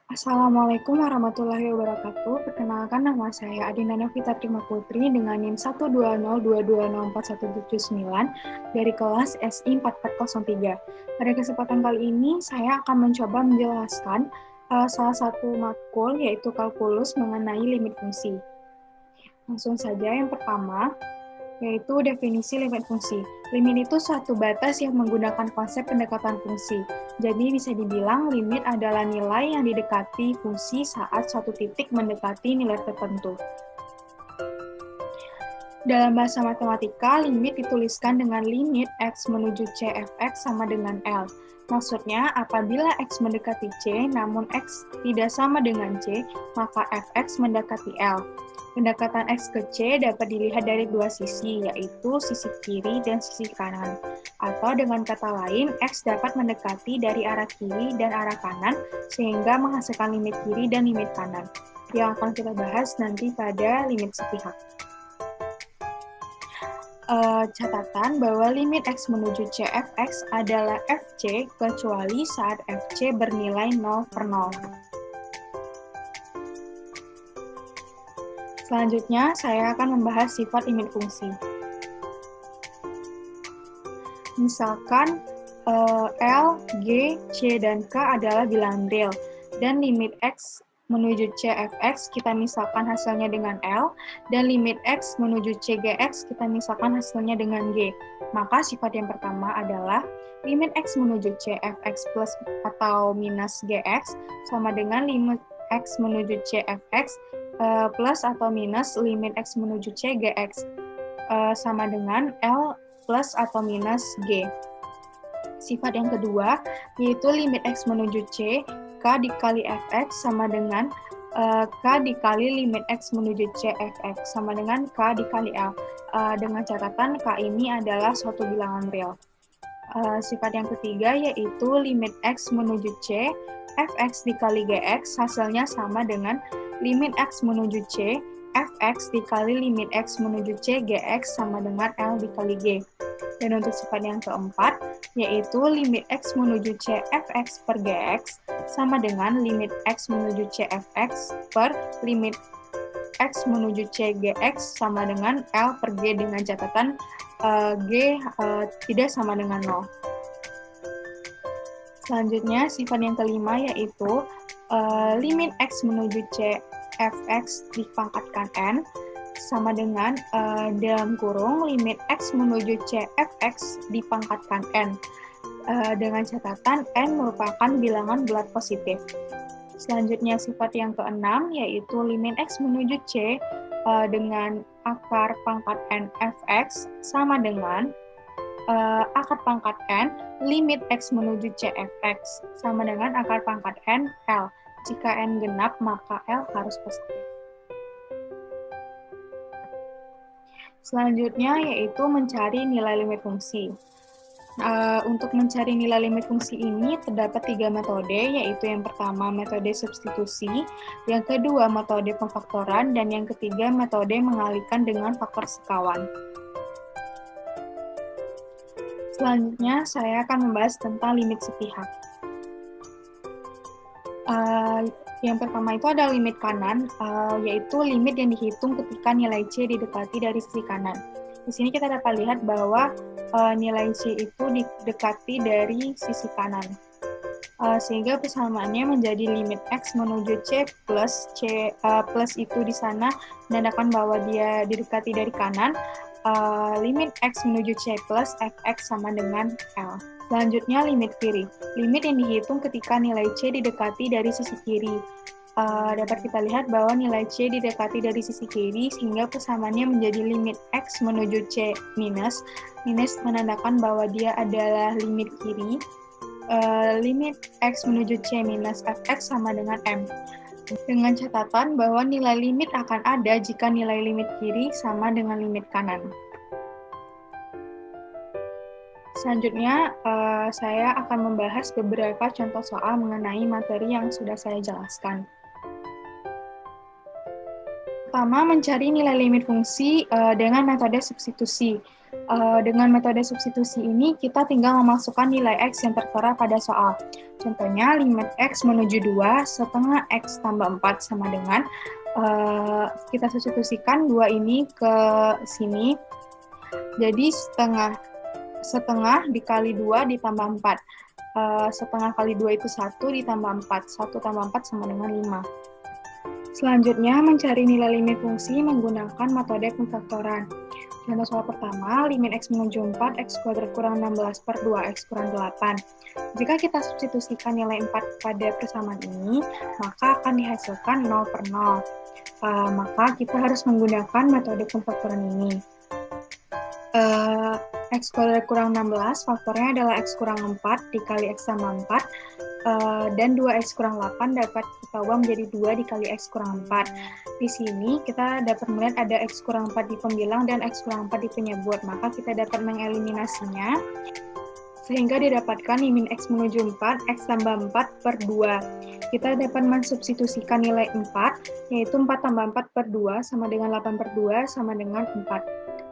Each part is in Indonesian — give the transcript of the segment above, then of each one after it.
Assalamualaikum warahmatullahi wabarakatuh. Perkenalkan nama saya Adinda Novita Prima Putri dengan NIM 12022041179 dari kelas SI 4403. Pada kesempatan kali ini saya akan mencoba menjelaskan salah satu matkul yaitu kalkulus mengenai limit fungsi. Langsung saja yang pertama, yaitu definisi limit fungsi. Limit itu suatu batas yang menggunakan konsep pendekatan fungsi. Jadi bisa dibilang limit adalah nilai yang didekati fungsi saat suatu titik mendekati nilai tertentu. Dalam bahasa matematika, limit dituliskan dengan limit x menuju c fx sama dengan L. Maksudnya, apabila x mendekati c, namun x tidak sama dengan c, maka fx mendekati L. Pendekatan x ke c dapat dilihat dari dua sisi, yaitu sisi kiri dan sisi kanan. Atau dengan kata lain, x dapat mendekati dari arah kiri dan arah kanan, sehingga menghasilkan limit kiri dan limit kanan, yang akan kita bahas nanti pada limit sepihak. Catatan bahwa limit x menuju c fx adalah fc kecuali saat fc bernilai 0/0. Selanjutnya, saya akan membahas sifat limit fungsi. Misalkan L, G, C, dan K adalah bilangan real, dan limit x menuju c fx kita misalkan hasilnya dengan L, dan limit x menuju c gx kita misalkan hasilnya dengan G. Maka sifat yang pertama adalah limit x menuju c fx plus atau minus gx sama dengan limit x menuju c fx plus atau minus limit x menuju c gx sama dengan L plus atau minus G. Sifat yang kedua yaitu limit x menuju c, k dikali fx sama dengan k dikali limit x menuju c fx sama dengan k dikali L. Dengan catatan k ini adalah suatu bilangan real. Sifat yang ketiga yaitu limit x menuju c, fx dikali gx hasilnya sama dengan limit x menuju c, fx dikali limit x menuju c gx sama dengan L dikali G. Dan untuk sifat yang keempat, yaitu limit x menuju c fx per gx sama dengan limit x menuju c fx per limit x menuju c gx sama dengan L per G dengan catatan G tidak sama dengan 0. Selanjutnya, sifat yang kelima yaitu limit x menuju c fx dipangkatkan n sama dengan dalam kurung limit x menuju c fx dipangkatkan n dengan catatan n merupakan bilangan bulat positif. Selanjutnya sifat yang keenam yaitu limit x menuju c dengan akar pangkat n fx sama dengan akar pangkat n limit x menuju c fx sama dengan akar pangkat n L. Jika n genap, maka L harus positif. Selanjutnya yaitu mencari nilai limit fungsi. Untuk mencari nilai limit fungsi ini terdapat 3 metode, yaitu yang pertama metode substitusi, yang kedua metode pemfaktoran, dan yang ketiga metode mengalihkan dengan faktor sekawan. Selanjutnya saya akan membahas tentang limit sepihak. Yang pertama itu ada limit kanan, yaitu limit yang dihitung ketika nilai C didekati dari sisi kanan. Di sini kita dapat lihat bahwa nilai C itu didekati dari sisi kanan. Sehingga persamaannya menjadi limit X menuju C plus itu di sana menandakan bahwa dia didekati dari kanan. Limit X menuju C plus Fx sama dengan L. Selanjutnya limit kiri. Limit yang dihitung ketika nilai C didekati dari sisi kiri. Dapat kita lihat bahwa nilai C didekati dari sisi kiri sehingga persamaannya menjadi limit X menuju C minus. Minus menandakan bahwa dia adalah limit kiri. Limit X menuju C minus Fx sama dengan M. Dengan catatan bahwa nilai limit akan ada jika nilai limit kiri sama dengan limit kanan. Selanjutnya, saya akan membahas beberapa contoh soal mengenai materi yang sudah saya jelaskan. Pertama, mencari nilai limit fungsi dengan metode substitusi. Dengan metode substitusi ini, kita tinggal memasukkan nilai X yang tertera pada soal. Contohnya, limit X menuju 2, setengah X tambah 4 sama dengan, kita substitusikan 2 ini ke sini, jadi setengah dikali 2 ditambah 4. Setengah kali 2 itu 1 ditambah 4. 1 tambah 4 sama dengan 5. Selanjutnya, mencari nilai limit fungsi menggunakan metode pemfaktoran. Contoh soal pertama, limit X menuju 4, X kuadrat kurang 16 per 2X kurang 8. Jika kita substitusikan nilai 4 pada persamaan ini, maka akan dihasilkan 0 per 0. Maka kita harus menggunakan metode pemfaktoran ini. X kuadrat kurang 16, faktornya adalah X kurang 4 dikali X tambah 4, dan 2X kurang 8 dapat kita ubah menjadi 2 dikali X kurang 4. Di sini kita dapat melihat ada X kurang 4 di pembilang dan X kurang 4 di penyebut, maka kita dapat mengeliminasinya, sehingga didapatkan limit X menuju 4, X tambah 4 per 2. Kita dapat mensubstitusikan nilai 4, yaitu 4 tambah 4 per 2 sama dengan 8 per 2 sama dengan 4.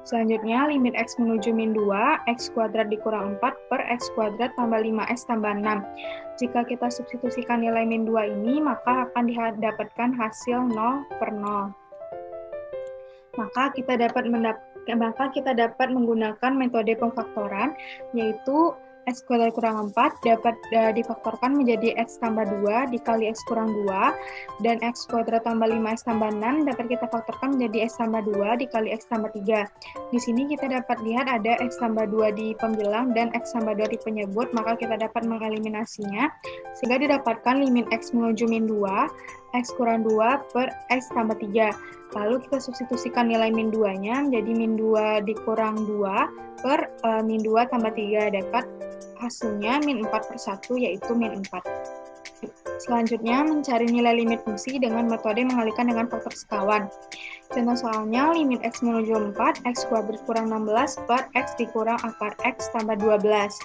Selanjutnya, limit X menuju min 2, X kuadrat dikurang 4 per X kuadrat tambah 5X tambah 6. Jika kita substitusikan nilai min 2 ini, maka akan didapatkan hasil 0 per 0. Maka kita dapat menggunakan metode pemfaktoran, yaitu X kuadrat kurang 4 dapat difaktorkan menjadi X tambah 2 dikali X kurang 2, dan X kuadrat tambah 5X tambah 6 dapat kita faktorkan menjadi X tambah 2 dikali X tambah 3. Di sini kita dapat lihat ada X tambah 2 di pembilang dan X tambah 2 di penyebut, maka kita dapat mengeliminasinya, sehingga didapatkan limit X menuju min 2, X kurang 2 per X tambah 3. Lalu kita substitusikan nilai min 2-nya menjadi min 2 dikurang 2 per min 2 tambah 3, dapat hasilnya min 4 per 1, yaitu min 4. Selanjutnya, mencari nilai limit fungsi dengan metode mengalihkan dengan faktor sekawan. Contoh soalnya, limit X menuju 4, X kuadrat kurang 16 per X dikurang akar X tambah 12.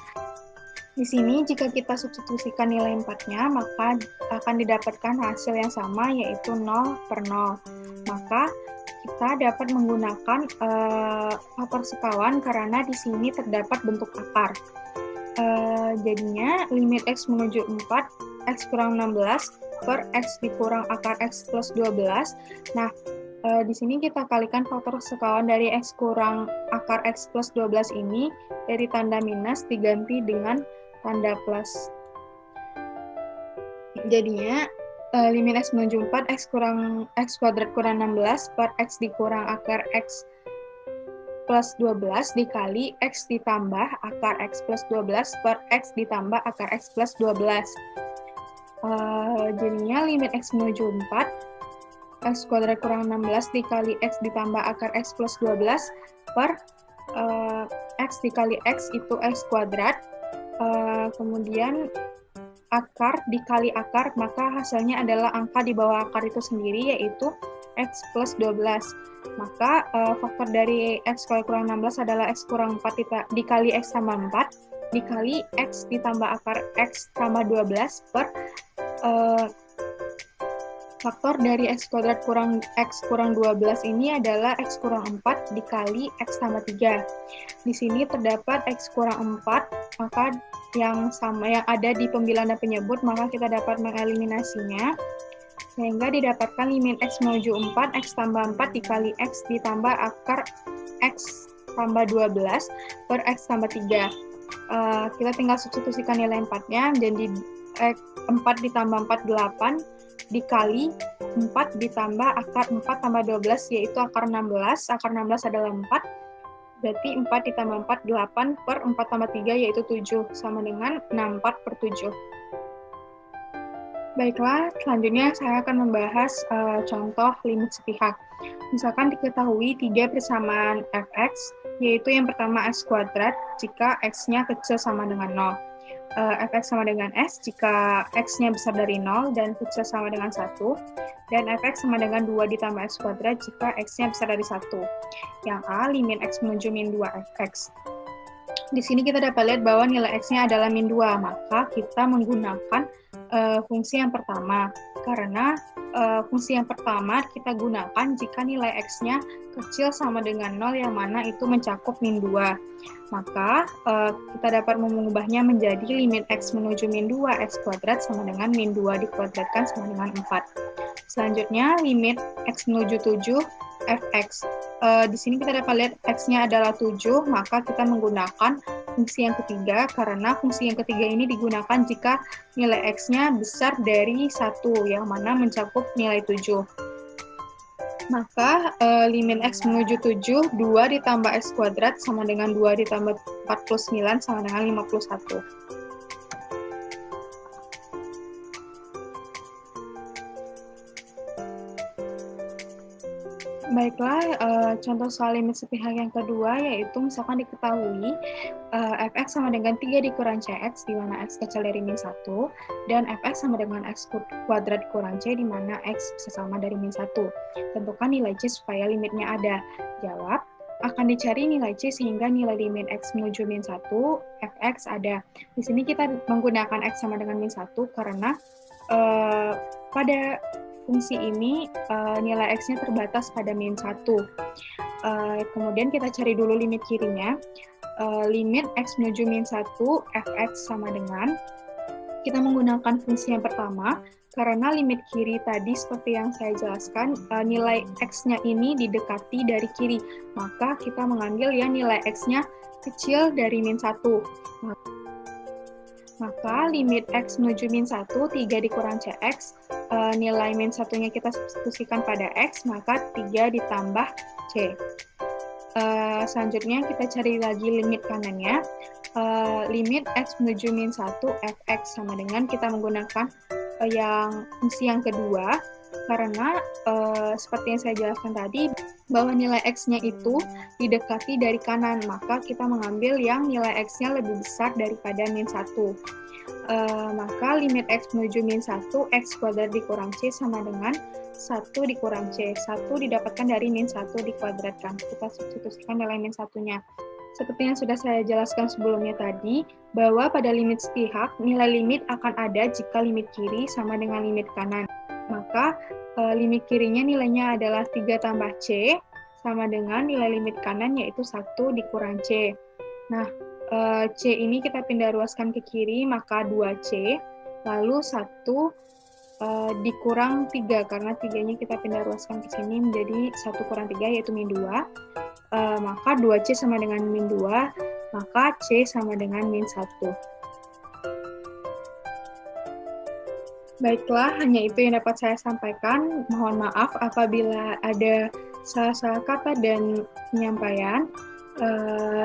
Di sini, jika kita substitusikan nilai 4-nya, maka akan didapatkan hasil yang sama, yaitu 0 per 0. Maka, kita dapat menggunakan faktor sekawan karena di sini terdapat bentuk akar. Jadinya, limit X menuju 4, X kurang 16 per X dikurang akar X plus 12. Nah, di sini kita kalikan faktor sekawan dari X kurang akar X plus 12 ini, dari tanda minus diganti dengan tanda plus. Jadinya, limit X menuju 4, X kuadrat kurang 16 per X dikurang akar X plus 12 dikali X ditambah akar X plus 12 per X ditambah akar X plus 12. Jadinya limit X menuju 4, X kuadrat kurang 16 dikali X ditambah akar X plus 12 per X dikali X itu X kuadrat, kemudian akar dikali akar, maka hasilnya adalah angka di bawah akar itu sendiri, yaitu X plus 12. Maka faktor dari X kurang 16 adalah X kurang 4 dikali X tambah 4 dikali X ditambah akar X tambah 12 per faktor dari X kuadrat kurang X kurang 12 ini adalah X kurang 4 dikali X tambah 3. Di sini terdapat X kurang 4, maka yang sama yang ada di pembilang dan penyebut, maka kita dapat mengeliminasinya, sehingga didapatkan limit X menuju 4, X tambah 4 dikali X ditambah akar X tambah 12 per X tambah 3. Kita tinggal substitusikan nilai 4-nya, jadi 4 ditambah 4, 8, dikali 4 ditambah akar 4 tambah 12, yaitu akar 16. Akar 16 adalah 4, berarti 4 ditambah 4, 8 per 4 tambah 3, yaitu 7, sama dengan 64 per 7. Baiklah, selanjutnya saya akan membahas contoh limit sepihak. Misalkan diketahui 3 persamaan fx, yaitu yang pertama x kuadrat jika x-nya kecil sama dengan 0. Fx sama dengan s jika x-nya besar dari 0 dan kecil sama dengan 1. Dan fx sama dengan 2 ditambah x kuadrat jika x-nya besar dari 1. Yang A, limit x menuju min 2 fx. Di sini kita dapat lihat bahwa nilai x-nya adalah min 2, maka kita menggunakan fungsi yang pertama, karena fungsi yang pertama kita gunakan jika nilai X-nya kecil sama dengan 0 yang mana itu mencakup min 2. Maka kita dapat mengubahnya menjadi limit X menuju min 2 X kuadrat sama dengan min 2 dikuadratkan sama dengan 4. Selanjutnya limit X menuju 7 Fx. Di sini kita dapat lihat X-nya adalah 7, maka kita menggunakan fungsi yang ketiga, karena fungsi yang ketiga ini digunakan jika nilai X-nya besar dari 1, yang mana mencakup nilai 7. Maka limit X menuju 7, 2 ditambah X kuadrat sama dengan 2 ditambah 49 sama dengan 51. Baiklah, contoh soal limit sepihak yang kedua, yaitu misalkan diketahui fx sama dengan 3 dikurang cx, di mana x kecil dari min 1, dan fx sama dengan x kuadrat dikurang c, di mana x bisa sama dari min 1. Tentukan nilai c supaya limitnya ada. Jawab, akan dicari nilai c sehingga nilai limit x menuju min 1, fx ada. Di sini kita menggunakan x sama dengan min 1, karena pada fungsi ini nilai X-nya terbatas pada min 1. Kemudian kita cari dulu limit kirinya. Limit X menuju min 1, Fx sama dengan, kita menggunakan fungsi yang pertama, karena limit kiri tadi seperti yang saya jelaskan, nilai X-nya ini didekati dari kiri. Maka kita mengambil ya nilai X-nya kecil dari min 1. Maka limit X menuju min 1, 3 dikurang Cx, nilai min 1-nya kita substitusikan pada X, maka 3 ditambah C. Selanjutnya kita cari lagi limit kanannya. Limit X menuju min 1, Fx sama dengan kita menggunakan fungsi yang kedua, karena seperti yang saya jelaskan tadi, bahwa nilai X-nya itu didekati dari kanan, maka kita mengambil yang nilai X-nya lebih besar daripada min 1. Maka limit X menuju min 1, X kuadrat dikurang C sama dengan 1 dikurang C. 1 didapatkan dari min 1 dikuadratkan. Kita substitusikan nilai min 1-nya. Seperti yang sudah saya jelaskan sebelumnya tadi, bahwa pada limit sepihak, nilai limit akan ada jika limit kiri sama dengan limit kanan. Maka limit kirinya nilainya adalah 3 tambah C sama dengan nilai limit kanan yaitu 1 dikurang C. Nah, C ini kita pindah ruaskan ke kiri, maka 2C, lalu 1 dikurang 3, karena 3-nya kita pindah ruaskan ke sini menjadi 1 kurang 3 yaitu min 2. Maka 2C sama dengan min 2, maka C sama dengan min 1. Baiklah, hanya itu yang dapat saya sampaikan. Mohon maaf apabila ada salah-salah kata dan penyampaian.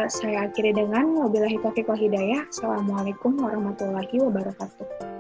Saya akhiri dengan wabillahi taufiq wal hidayah. Assalamualaikum warahmatullahi wabarakatuh.